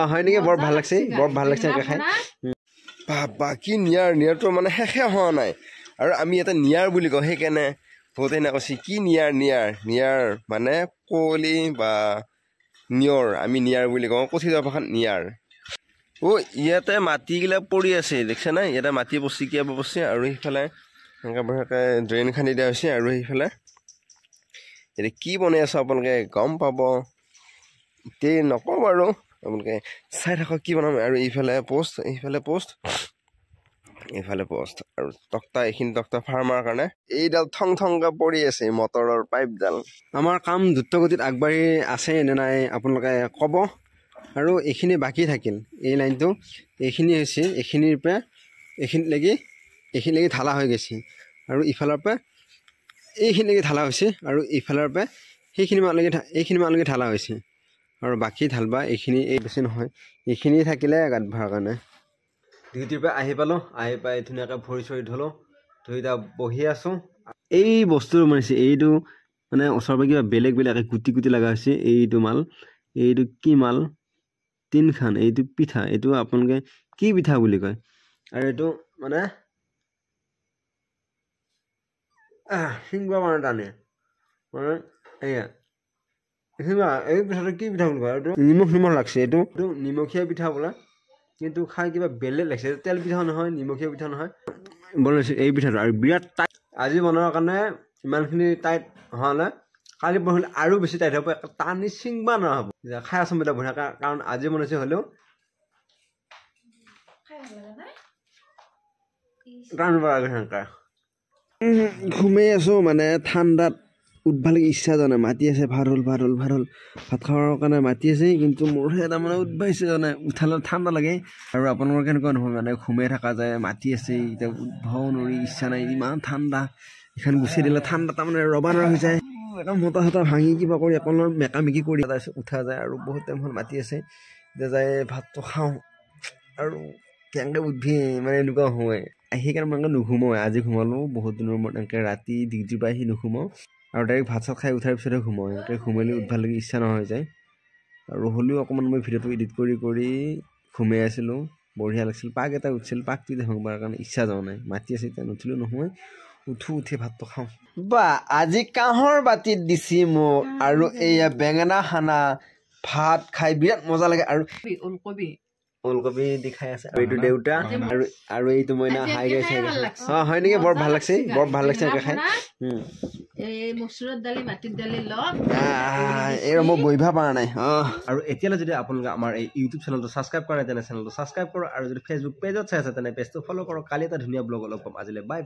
হয় নেকি বৰ ভাল লাগছে খাই বাকি নিয়াৰটো মানে শেষে হোৱা নাই আৰু আমি এটা নিয়াৰ বুলি কওঁ সেইকাৰণে বহুতে এনে কৈছে কি নিয়াৰ মানে কুঁৱলী বা নিয়ৰ আমি নিয়াৰ বুলি কওঁ কথিত ভাষাত নিয়াৰ ইয়াতে মাটিগিলা পৰি আছে দেখিছা নাই ইয়াতে মাটি পচি কিবা পচি আৰু সেইফালে এনেকৈ বঢ়িয়াকৈ ড্ৰেইন খান্দি দিয়া হৈছে আৰু সেইফালে এতিয়া কি বনাই আছো আপোনালোকে গম পাব এতিয়া নকওঁ বাৰু আপোনালোকে চাই থাকক কি বনাম আৰু এইফালে পোষ্ট আৰু তক্তা এইখিনি তক্তা ফাৰ্মাৰ কাৰণে এইডাল থংকৈ পৰি আছে মটৰৰ পাইপডাল আমাৰ কাম দ্ৰুতগতিত আগবাঢ়ি আছে নে নাই আপোনালোকে ক'ব আৰু এইখিনি বাকী থাকিল এই লাইনটো এইখিনি হৈছে এইখিনিৰ পৰা এইখিনিলৈকে ঢালা হৈ গৈছে আৰু ইফালৰ পৰা এইখিনিলৈকে ঢালা হৈছে আৰু ইফালৰ পৰা এইখিনি মানলৈকে ঢালা হৈছে আৰু বাকী ঢালবা এইখিনি এই বেছি নহয় এইখিনি থাকিলে গাঁত ভৰাৰ কাৰণে ডিউটিৰ পৰা আহি পাই ধুনীয়াকৈ ভৰি চৰি ধুই এতিয়া বহি আছোঁ এই বস্তুটো মানিছে এইটো মানে ওচৰৰ পৰা কিবা বেলেগ গুটি লগা হৈছে এইটো মাল এইটো কি মাল তিনখান এইটো পিঠা এইটো আপোনালোকে কি পিঠা বুলি কয় আৰু এইটো মানে শিংবা মানে টানে মানে এয়া এই পিঠাটো কি পিঠা বুলি কয় এইটো নিমখ লাগছে এইটো নিমখীয়া পিঠা বোলে কিন্তু খাই কিবা বেলেগ লাগিছে তেল পিঠা নহয় নিমখীয়া পিঠা নহয় বনাইছে এই পিঠাটো আৰু বিৰাট টাইট আজি বনোৱাৰ কাৰণে ইমানখিনি টাইট হোৱা নাই কালি পৰহিলে আৰু বেছি টাইট হ'ব টানি চিংবা নহ'ব খাই আছোঁ বেলেগ বঢ়িয়াকৈ কাৰণ আজি বনাইছে হ'লেও ঘুমাই আছোঁ মানে ঠাণ্ডাত উঠবা লাগি ইচ্ছা যোৱা নাই মাতি আছে ভাত হ'ল ভাত খাবৰ কাৰণে মাতি আছে কিন্তু মোৰহে তাৰমানে উঠবা ইচ্ছা যোৱা নাই উঠালে ঠাণ্ডা লাগে আৰু আপোনালোকৰ কেনেকুৱা নহয় মানে ঘুমাই থকা যায় মাতি আছে এতিয়া উঠবাও নোৱাৰি ইচ্ছা নাই ইমান ঠাণ্ডা এইখন গুচি দিলে ঠাণ্ডা তাৰমানে ৰবা নোৱাৰা হৈ যায় একদম মতা চতা ভাঙি কিবা কৰি অকণমান মেকামেকি কৰি উঠা যায় আৰু বহুত টাইম হ'ল মাতি আছে এতিয়া যায় ভাতটো খাওঁ আৰু কেনেকৈ উঠবি মানে এনেকুৱা হয় সেইকাৰণে মই নুঘুমাওঁ আজি ঘুমালোঁ বহুত দিনৰ মূৰত এনেকৈ ৰাতি ডিউটিৰ পৰা আহি নুঘুমাওঁ আৰু ডাইৰেক্ট ভাত চাত খাই উঠাৰ পিছতহে ঘুমাওঁ এনেকৈ ঘুমালি উঠবা লাগি ইচ্ছা নহয় যায় আৰু হ'লেও অকণমান মই ভিডিঅ'টো এডিট কৰি ঘুমাই আছিলোঁ বঢ়িয়া লাগিছিল পাক এটা উঠিছিল পাকটো দেখুৱাবৰ কাৰণে ইচ্ছা যোৱা নাই মাতি আছে এতিয়া নুঠিলেও নহয় উঠি ভাতটো খাওঁ বা আজি কাঁহৰ বাতিত দিছি মোক আৰু এইয়া বেঙেনা খানা ভাত খাই বিৰাট মজা লাগে আৰু ওলকবি দি খাই আছে আৰু এইটো দেউতা আৰু এইটো মইনা হাই গাইছে হয় নেকি বৰ ভাল লাগছে খাই এই মই বহিবা পৰা নাই আৰু এতিয়ালৈ যদি আপোনালোকে আমাৰ এই ইউটিউব চেনেলটো ছাবস্ক্ৰাইব কৰা নাই তেনে চেনেলটো ছাবস্ক্ৰাইব কৰক আৰু যদি ফেচবুক পেজত চাই আছে তেনে পেজটো ফ'ল' কৰক কালি এটা ধুনীয়া ব্লগ লগ পাম আজিলৈ বাই